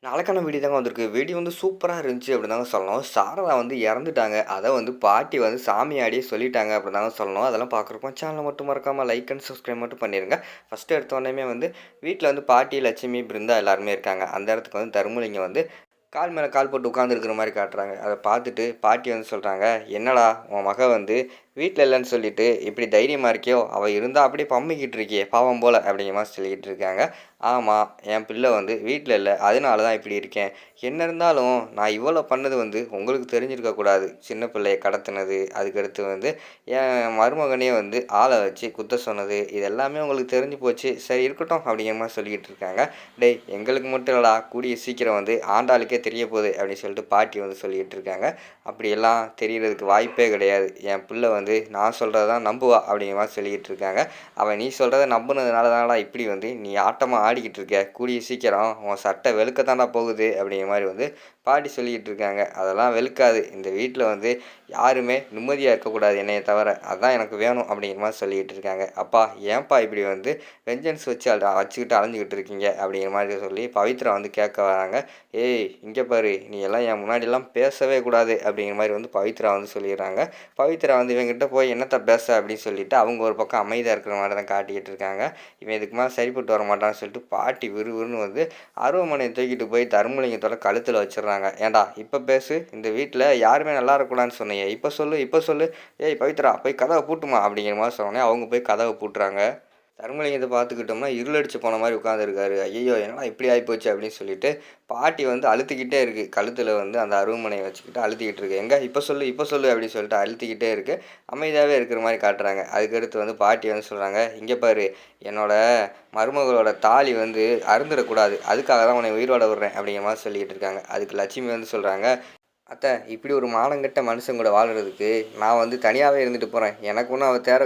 நாளைக்கான வீடியோ தாங்க வந்திருக்கு. வீடியோ வந்து சூப்பரா இருந்துச்சு அப்படின்னு தாங்க சொல்லணும். சாரதா வந்து இறந்துட்டாங்க. அத வந்து பாட்டி வந்து சாமியாடியே சொல்லிட்டாங்க அப்படின்னு தாங்க சொல்லணும். அதெல்லாம் பார்க்குறப்போ சேனல மட்டும் மறக்காம லைக் அண்ட் சப்ஸ்கிரைப் மட்டும் பண்ணிருங்க. ஃபர்ஸ்ட்டு எடுத்தோனேயுமே வந்து வீட்ல வந்து பாட்டி, லட்சுமி, பிருந்தா எல்லாருமே இருக்காங்க. அந்த இடத்துக்கு வந்து தர்மலிங்கம் வந்து கால் மேல கால் போட்டு உட்காந்துருக்கிற மாரி காட்டுறாங்க. அத பார்த்துட்டு பாட்டி வந்து சொல்றாங்க, "என்னடா உன் மக வந்து வீட்ல இல்லன்னு சொல்லிட்டு இப்படி தைரியமா இருக்கியோ? அவ இருந்தா அப்படியே பம்மிக்கிட்டு இருக்கியே பாவம் போல" அப்படிங்கிற மாரி சொல்லிக்கிட்டு இருக்காங்க. "ஆமா, என் பிள்ளை வந்து வீட்ல இல்ல. அதனால தான் இப்படி இருக்கேன். என்ன இருந்தாலும் நான் இவ்வளோ பண்ணது வந்து உங்களுக்கு தெரிஞ்சிருக்க கூடாது. சின்ன பிள்ளைய கடத்துனது, அதுக்கடுத்து வந்து என் மருமகனையே வந்து ஆள வச்சு குத்த சொன்னது, இது எல்லாமே உங்களுக்கு தெரிஞ்சு போச்சு. சரி இருக்கட்டும்" அப்படிங்கிற மாரி சொல்லிக்கிட்டு இருக்காங்க. "டேய் எங்களுக்கு மட்டும் இல்லடா, கூடிய சீக்கிரம் வந்து ஆண்டாளுக்கே தெரிய போகுது" அப்படின்னு சொல்லிட்டு பாட்டி வந்து சொல்லிக்கிட்டு இருக்காங்க. "அப்படியெல்லாம் தெரியறதுக்கு வாய்ப்பே கிடையாது. என் பிள்ளை வந்து நான் சொல்றத தான் நம்புவா" அப்படிங்கிற மாரி சொல்லிக்கிட்டு இருக்காங்க. "அவ நீ சொல்றத நம்புனதுனால தானடா இப்படி வந்து நீ ஆட்டமா ஆடிக்கிட்டு இருக்க. கூடிய சீக்கிரம் உன் சட்டை வெளுக்க தான்டா போகுது" அப்படிங்கிற மாரி வந்து பாட்டி சொல்லிக்கிட்டு இருக்காங்க. "அதெல்லாம் வெளுக்காது. இந்த வீட்ல வந்து யாருமே நிம்மதியா இருக்கக்கூடாது என்னைய தவிர. அதான் எனக்கு வேணும்" அப்படிங்கிற மாரி சொல்லிக்கிட்டு இருக்காங்க. "அப்பா ஏன்ப்பா இப்படி வந்து வெஞ்சன்ஸ் வச்சு வச்சுக்கிட்டு அலைஞ்சுக்கிட்டு இருக்கீங்க?" அப்படிங்கிற மாரி சொல்லி பவித்ரா வந்து கேட்க வராங்க. "ஏய் இங்க பாரு, நீ எல்லாம் என் முன்னாடிலாம் பேசவே கூடாது" அப்படிங்கிற மாரி வந்து பவித்ரா வந்து சொல்லிடுறாங்க. பவித்ரா வந்து இவன்கிட்ட போய் என்னத்த பேச அப்படின்னு சொல்லிட்டு அவங்க ஒரு பக்கம் அமைதியா இருக்கிற மாரி தான் காட்டிக்கிட்டு இருக்காங்க. இவன் இதுக்கு மேல சரிப்பட்டு வரமாட்டான்னு சொல்லிட்டு பாட்டி விறுவிறுன்னு வந்து அருவாமனைய தூக்கிட்டு போய் தர்மலிங்கத்தோட கழுத்துல வச்சிடுறாங்க. "ஏன்டா இப்ப பேசு, இந்த வீட்ல யாருமே நல்லா இருக்கக்கூடாதுன்னு சொன்னியே, இப்ப சொல்லு இப்ப சொல்லு. ஏய் பவித்ரா போய் கதவ பூட்டுமா" அப்படிங்கிற மாரி சொன்னோனே அவங்க போய் கதவ பூட்டுறாங்க. தர்மலிங்கத்த பார்த்துக்கிட்டோம்னா இருள் அடிச்சு போன மாரி உட்காந்துருக்காரு. "ஐயய்யோ! என்னடா இப்படி ஆயிப்போச்சு" அப்படின்னு சொல்லிட்டு பாட்டி வந்து அழுத்திக்கிட்டே இருக்கு. கழுத்துல வந்து அந்த அருவாமனைய வச்சுக்கிட்டு அழுத்திக்கிட்டு இருக்கு. "எங்க இப்ப சொல்லு இப்ப சொல்லு" அப்படின்னு சொல்லிட்டு அழுத்திக்கிட்டே இருக்கு. அமைதியாவே இருக்கிற மாரி காட்டுறாங்க. அதுக்கடுத்து வந்து பாட்டி வந்து சொல்றாங்க, "இங்க பாரு, என்னோட மருமகளோட தாலி வந்து அறுந்துறக்கூடாது. அதுக்காக தான் உன்னை உயிரோட விடுறேன்" அப்படிங்கிற மாரி சொல்லிக்கிட்டு இருக்காங்க. அதுக்கு லட்சுமி வந்து சொல்றாங்க, "அத்தை இப்படி ஒரு மானங்கெட்ட மனுஷன் கூட வாழ்றதுக்கு நான் வந்து தனியாவே இருந்துட்டு போறேன். எனக்கு ஒண்ணும் அவ தேவை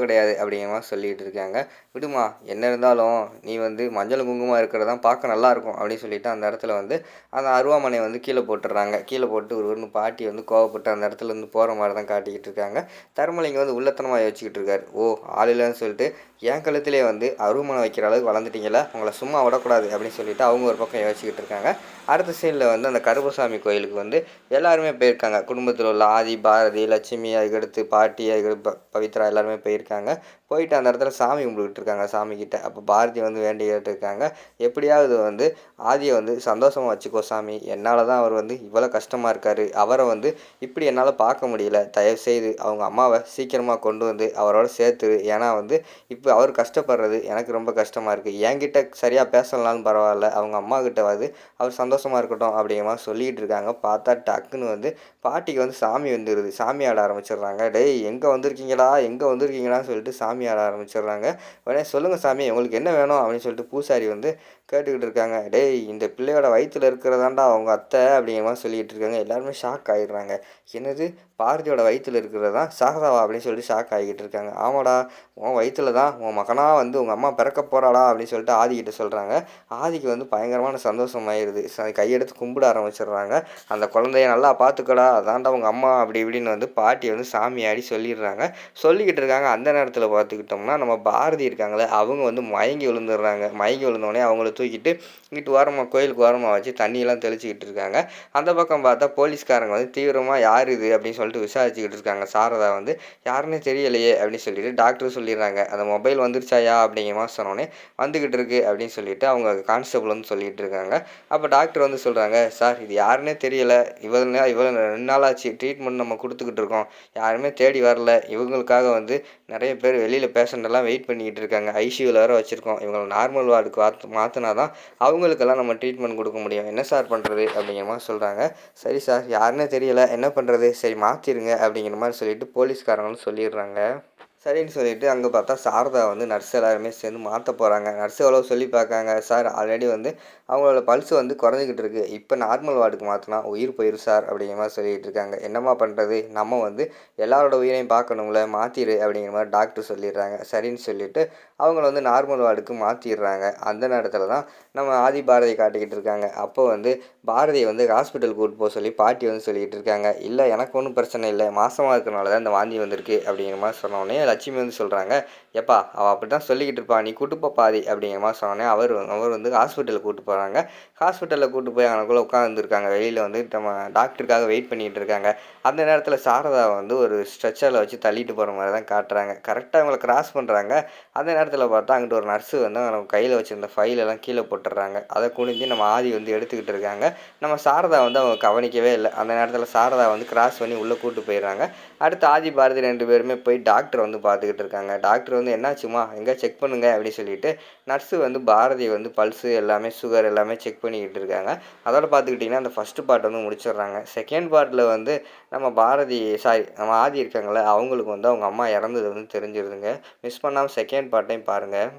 கிடையாது" அப்படிங்கிற மாரி சொல்லிட்டு இருக்காங்க. "விடுமா, என்ன இருந்தாலும் நீ வந்து மஞ்சளும் குங்குமமா இருக்கிறது தான் பார்க்க நல்லாயிருக்கும்" அப்படின்னு சொல்லிட்டு அந்த இடத்துல வந்து அந்த அருவாமனைய வந்து கீழ போட்டுர்றாங்க. கீழ போட்டு ஒரு பாட்டி வந்து கோவப்பட்டு அந்த இடத்துலேருந்து போற மாரி தான் காட்டிக்கிட்டு இருக்காங்க. தர்மலிங்கம் வந்து உள்ளத்தனமா யோசிச்சுக்கிட்டு இருக்காரு. "ஓ! ஆள் இல்லன்னு சொல்லிட்டு என் கழுத்திலே வந்து அருவாமனை வைக்கிற அளவுக்கு வளர்ந்துட்டீங்கல்ல, உங்கள சும்மா விடக்கூடாது" அப்படின்னு சொல்லிட்டு அவங்க ஒரு பக்கம் யோசிச்சுக்கிட்டு இருக்காங்க. அடுத்த சீன்ல வந்து அந்த கருப்பசாமி கோயிலுக்கு வந்து எல்லாருமே போயிருக்காங்க. குடும்பத்தில உள்ள ஆதி, பாரதி, லட்சுமி, அதுக்கடுத்து பாட்டி, அதுக்கடுத்து பவித்ரா எல்லாருமே போயிருக்காங்க. போயிட்டு அந்த இடத்துல சாமி கும்பிட்டுக்கிட்டு இருக்காங்க சாமிகிட்ட. அப்போ பாரதி வந்து வேண்டி கேட்டுருக்காங்க, "எப்படியாவது வந்து ஆதிய வந்து சந்தோஷமா வச்சுக்கோ சாமி. என்னால தான் அவர் வந்து இவ்வளோ கஷ்டமா இருக்காரு. அவர வந்து இப்படி என்னால பார்க்க முடியல. தயவுசெய்து அவங்க அம்மாவ சீக்கிரமா கொண்டு வந்து அவரோட சேர்த்துரு. ஏன்னா வந்து இப்போ அவர் கஷ்டப்படுறது எனக்கு ரொம்ப கஷ்டமா இருக்கு. என்கிட்ட சரியா பேசலனாலும் பரவாயில்ல. அவங்க அம்மாகிட்டவாது அவர் சந்தோஷமா இருக்கட்டும்" அப்படிங்கிற மாரி சொல்லிக்கிட்டு இருக்காங்க. பார்த்தா டக்குன்னு வந்து பாட்டிக்கு வந்து சாமி வந்துருது. சாமி ஆட ஆரம்பிச்சிடுறாங்க. "டேய் எங்கே வந்திருக்கீங்களா? எங்கே வந்திருக்கீங்களான்னு" சொல்லிட்டு சாமி ஆட ஆரம்பிச்சிடுறாங்க. உடனே "சொல்லுங்க சாமி, உங்களுக்கு என்ன வேணும்?" அப்படின்னு சொல்லிட்டு பூசாரி வந்து கேட்டுக்கிட்டு இருக்காங்க. "டேய் இந்த பிள்ளையோட வயித்துல இருக்கிறதாண்டா அவங்க அத்தை" அப்படிங்கிற மாரி சொல்லிக்கிட்டு இருக்காங்க. எல்லாருமே ஷாக் ஆயிடுறாங்க. "என்னது? பாரதியோட வயித்துல இருக்கிறது தான் சாரதாவா?" அப்படின்னு சொல்லிட்டு ஷாக் ஆகிக்கிட்டு இருக்காங்க. "ஆமாடா, உன் வயித்துல தான் உன் மகனா வந்து உங்கள் அம்மா பிறக்க போகிறாடா" அப்படின்னு சொல்லிட்டு ஆதிக்கிட்ட சொல்கிறாங்க. ஆதிக்கு வந்து பயங்கரமான சந்தோஷமாயிருது. கையெடுத்து கும்பிட ஆரம்பிச்சிடுறாங்க. "அந்த குழந்தைய நல்லா பார்த்துக்கடா, அதான்டா உங்கள் அம்மா" அப்படி இப்படின்னு வந்து பாட்டி வந்து சாமியாடி சொல்லிடுறாங்க. சொல்லிக்கிட்டு இருக்காங்க. அந்த நேரத்தில் பார்த்துக்கிட்டோம்னா நம்ம பாரதி இருக்காங்களே, அவங்க வந்து மயங்கி விழுந்துடுறாங்க. மயங்கி விழுந்தோடனே அவங்கள தூக்கிட்டு இங்கிட்டு ஓரமாக கோயிலுக்கு ஓரமாக வச்சு தண்ணியெல்லாம் தெளிச்சிக்கிட்டு இருக்காங்க. அந்த பக்கம் பார்த்தா போலீஸ்காரங்க வந்து தீவிரமாக "யார் இது?" அப்படின்னு சொல்லிட்டு விசாரிச்சுக்கிட்டு இருக்காங்க. சாரதா வந்து "யாருன்னே தெரியலையே" அப்படின்னு சொல்லிட்டு டாக்டர் சொல்லிடுறாங்க. "அந்த மொபைல் வந்துருச்சாயா?" அப்படிங்கிற மாதிரி சொன்னோடனே "வந்துக்கிட்டு இருக்கு" அப்படின்னு சொல்லிட்டு அவங்க கான்ஸ்டபிள் வந்து சொல்லிகிட்டு இருக்காங்க. அப்போ டாக்டர் வந்து சொல்கிறாங்க, "சார் இது யாருன்னே தெரியல. இவ்வளோ 2 நாள் ஆச்சு ட்ரீட்மெண்ட் நம்ம கொடுத்துக்கிட்டு இருக்கோம். யாருமே தேடி வரல. இவங்களுக்காக வந்து நிறைய பேர் வெளியில் பேஷண்ட் எல்லாம் வெயிட் பண்ணிக்கிட்டு இருக்காங்க. ஐசியூவில் வேறு வச்சுருக்கோம். இவங்களை நார்மல் வார்டுக்கு மாற்றினா தான் அவங்களுக்கெல்லாம் நம்ம ட்ரீட்மெண்ட் கொடுக்க முடியும். என்ன சார் பண்ணுறது?" அப்படிங்கிற மாதிரி சொல்கிறாங்க. "சரி சார், யாருன்னே தெரியல. என்ன பண்ணுறது? சரி மாற்றிருங்க" அப்படிங்கிற மாதிரி சொல்லிட்டு போலீஸ்காரங்களும் சொல்லிடுறாங்க. சரின்னு சொல்லிட்டு அங்கே பார்த்தா சாரதா வந்து நர்ஸ் எல்லாருமே சேர்ந்து மாற்ற போகிறாங்க. நர்ஸ் எவ்வளோ சொல்லி பார்க்காங்க. "சார் ஆல்ரெடி வந்து அவங்களோட பல்ஸ் வந்து குறைஞ்சிக்கிட்டு இருக்கு. இப்போ நார்மல் வார்டுக்கு மாற்றினா உயிர் போயிடும் சார்" அப்படிங்கிற மாதிரி சொல்லிகிட்டு இருக்காங்க. "என்னம்மா பண்ணுறது? நம்ம வந்து எல்லாரோட உயிரையும் பார்க்கணுங்கள, மாற்றிடு" அப்படிங்கிற மாதிரி டாக்டர் சொல்லிடுறாங்க. சரின்னு சொல்லிட்டு அவங்கள வந்து நார்மல் வார்டுக்கு மாற்றிடுறாங்க. அந்த நேரத்தில் தான் நம்ம ஆதி பாரதி காட்டிக்கிட்டு இருக்காங்க. அப்போ வந்து பாரதியை வந்து ஹாஸ்பிட்டல் கூப்பிட்டு போக சொல்லி பாட்டி வந்து சொல்லிக்கிட்டு இருக்காங்க. "இல்லை எனக்கு ஒன்றும் பிரச்சனை இல்லை. மாசமாக இருக்கிறனால தான் இந்த வாந்தி வந்திருக்கு" அப்படிங்கிற மாதிரி சொன்னோடனே லட்சுமி வந்து சொல்கிறாங்க, "எப்பா அவள் அப்படி தான் சொல்லிக்கிட்டு இருப்பா, நீ கூட்டு போ பாதி" அப்படிங்கிற மாதிரி சொன்னோடனே அவர் அவர் வந்து ஹாஸ்பிட்டலுக்கு கூப்பிட்டு போகிறாங்க. போகிறாங்க. ஹாஸ்பிட்டலில் கூட்டு போய் அங்கனக்குள்ளே உட்காந்துருக்காங்க. வெளியில் வந்து நம்ம டாக்டருக்காக வெயிட் பண்ணிகிட்டு இருக்காங்க. அந்த நேரத்தில் சாரதா வந்து ஒரு ஸ்ட்ரெச்சரில் வச்சு தள்ளிட்டு போகிற மாதிரி தான் காட்டுறாங்க. கரெக்டாக அவங்கள கிராஸ் பண்ணுறாங்க. அந்த நேரத்தில் பார்த்தா அங்கிட்டு ஒரு நர்ஸு வந்து அவங்க கையில் வச்சுருந்த ஃபைலெல்லாம் கீழே போட்டுடுறாங்க. அதை குனிஞ்சு நம்ம ஆதி வந்து எடுத்துக்கிட்டு இருக்காங்க. நம்ம சாரதா வந்து அவங்க கவனிக்கவே இல்லை. அந்த நேரத்தில் சாரதா வந்து கிராஸ் பண்ணி உள்ளே கூட்டு போயிடுறாங்க. அடுத்து ஆதி பாரதி 2 பேருமே போய் டாக்டர் வந்து பார்த்துக்கிட்டு இருக்காங்க. டாக்டர் வந்து என்னாச்சும்மா எங்கே செக் பண்ணுங்க அப்படின்னு சொல்லிட்டு நர்ஸு வந்து பாரதி வந்து பல்ஸு எல்லாமே சுகர் எல்லாமே செக் பண்ணிக்கிட்டு இருக்காங்க. அதோட பார்த்துக்கிட்டிங்கன்னா அந்த ஃபஸ்ட்டு பார்ட் வந்து முடிச்சிடுறாங்க. செகண்ட் பார்ட்டில் வந்து நம்ம ஆதி இருக்காங்கள்ல அவங்களுக்கு வந்து அவங்க அம்மா இறந்தது வந்து தெரிஞ்சிருதுங்க. மிஸ் பண்ணாமல் செகண்ட் பார்ட்டையும் பாருங்கள்.